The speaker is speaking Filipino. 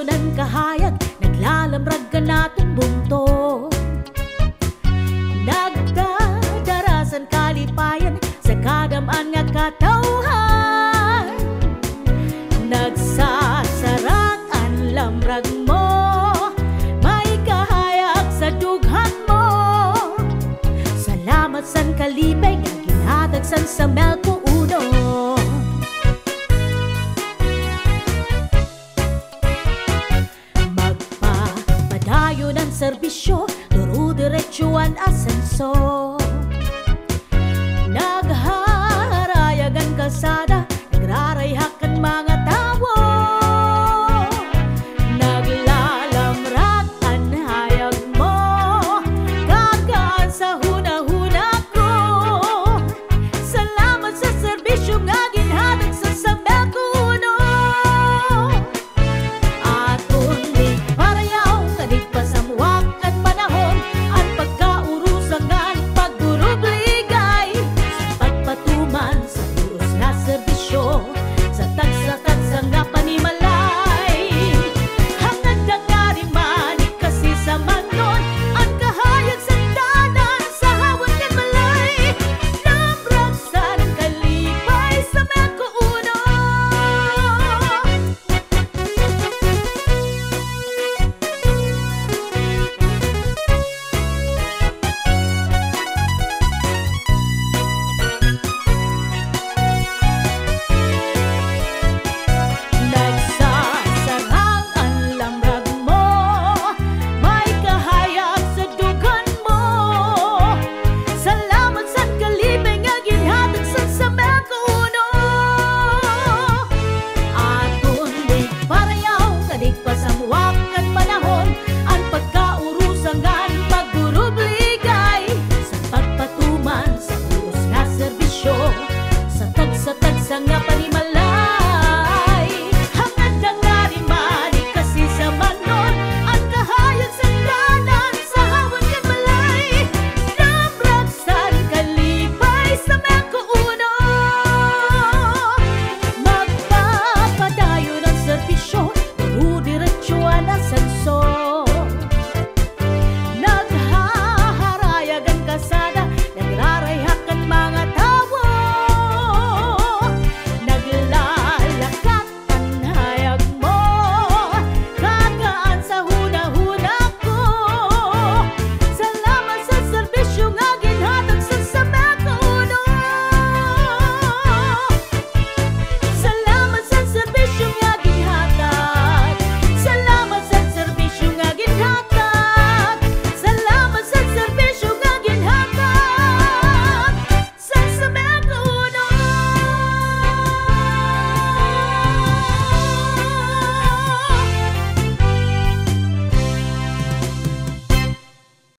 Padayo ng kahayag, naglalamrag ka natong bunto. Nagdadarasan kalipayan sa kadamaan nga katawhan. Nagsasarang ang lamrag mo, may kahayag sa dughan mo. Salamat san kalipay nga ginhatag san sa Melco Uno. Magpapadayo ng serbisyo, duro-diretsuan asenso.